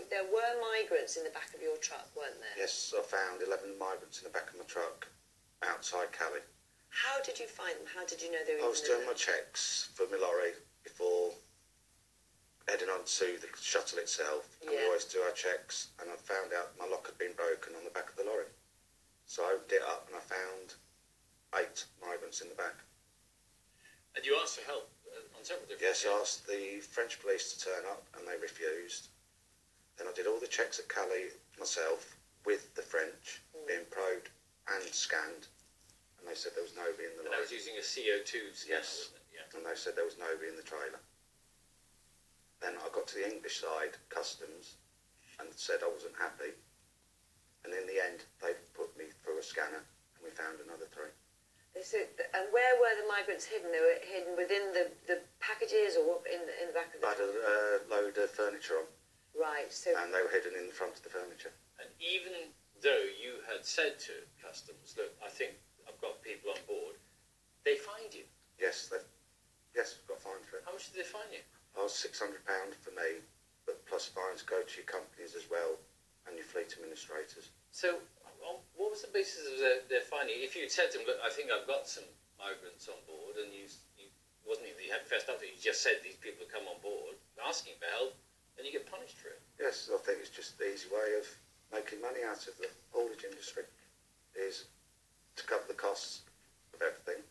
there were migrants in the back of your truck, weren't there? Yes, I found 11 migrants in the back of my truck outside Calais. How did you find them? How did you know they were? I was doing my checks for my lorry before heading on to the shuttle itself, and we always do our checks, and I found out my lock had been broken on the back of the lorry. So I opened it up and I found 8 migrants in the back. And you asked for help on several different Yes, I asked the French police to turn up and they refused. Then I did all the checks at Calais myself with the French, being probed and scanned, and they said there was nobody in the lorry. And I was using a CO2 scanner, Yes, wasn't it? Yeah. and they said there was nobody in the trailer. Then I got to the English side, customs, and said I wasn't happy. And in the end, they put me through a scanner, and we found another 3. And where were the migrants hidden? They were hidden within the packages, or in the back of the I had a load of furniture on. Right. So. And they were hidden in the front of the furniture. And even though you had said to customs, look, I think I've got people on board, they fined you. Yes, got fined for it. How much did they fine you? I was £600 for me, but plus fines go to your companies as well and your fleet administrators. So what was the basis of their finding? If you had said to them, look, I think I've got some migrants on board, and you wasn't even that you had fessed up to it, you just said these people have come on board asking for help, and you get punished for it. Yes, I think it's just the easy way of making money out of the haulage industry, is to cover the costs of everything.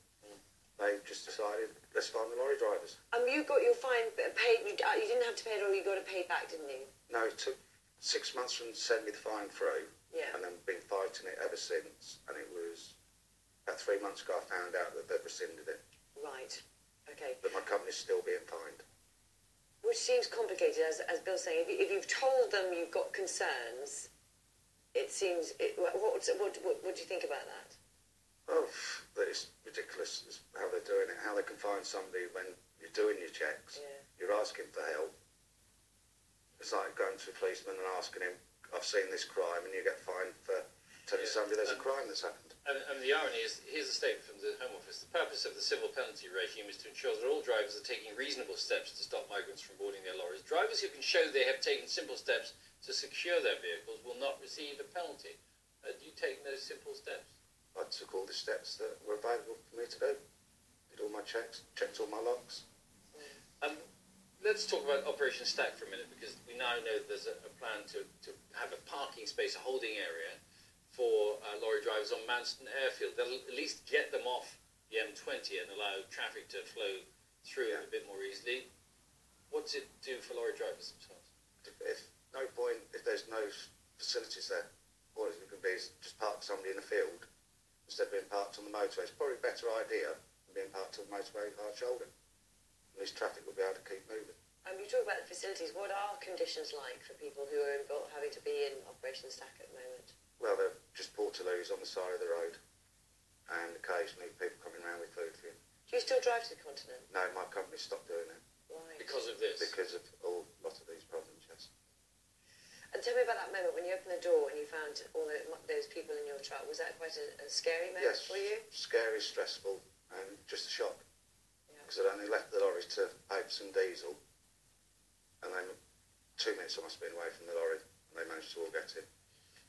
They just decided, let's find the lorry drivers. You got your fine paid. You didn't have to pay it, or you got it paid back, didn't you? No, it took 6 months from sending me the fine through. Yeah. And then been fighting it ever since. And it was about 3 months ago I found out that they'd rescinded it. Right. Okay. But my company's still being fined. Which seems complicated, as Bill's saying. If you've told them you've got concerns, it seems. What do you think about that? Oh, it's ridiculous how they're doing it. How they can find somebody when you're doing your checks. Yeah. You're asking for help. It's like going to a policeman and asking him, I've seen this crime, and you get fined for telling somebody there's a crime that's happened. And the irony is, here's a statement from the Home Office. The purpose of the civil penalty regime is to ensure that all drivers are taking reasonable steps to stop migrants from boarding their lorries. Drivers who can show they have taken simple steps to secure their vehicles will not receive a penalty. Do you take those simple steps? I took all the steps that were available for me to do. Did all my checks, checked all my logs. Let's talk about Operation Stack for a minute, because we now know there's a plan to have a parking space, a holding area for lorry drivers on Manston Airfield. That'll at least get them off the M20 and allow traffic to flow through a bit more easily. What does it do for lorry drivers themselves? If there's no facilities there, all it can be is just park somebody in the field instead of being parked on the motorway. It's probably a better idea than being parked on the motorway with hard shoulder. At least traffic will be able to keep moving. You talk about the facilities. What are conditions like for people who are involved, having to be in Operation Stack at the moment? Well, they're just portaloos on the side of the road, and occasionally people coming around with food for you. Do you still drive to the continent? No, my company stopped doing it. Right. Because of this? Because of a lot of these problems, yes. And tell me about that moment when you opened the door and you found all those people in your truck. Was that quite a scary moment for you? Yes, scary, stressful, and just a shock. Because I'd only left the lorry to pay for some diesel, and then 2 minutes I must have been away from the lorry, and they managed to all get in.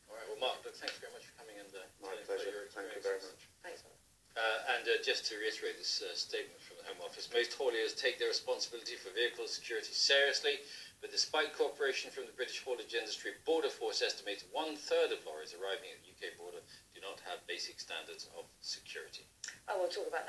All right, well, Mark, thanks very much for coming and my pleasure. Thank you very much. Thanks, Mark. And just to reiterate this statement from the Home Office, most hauliers take their responsibility for vehicle security seriously, but despite cooperation from the British haulage industry, Border Force estimates 1/3 of lorries arriving at the UK border do not have basic standards of security. Oh, we'll talk about that.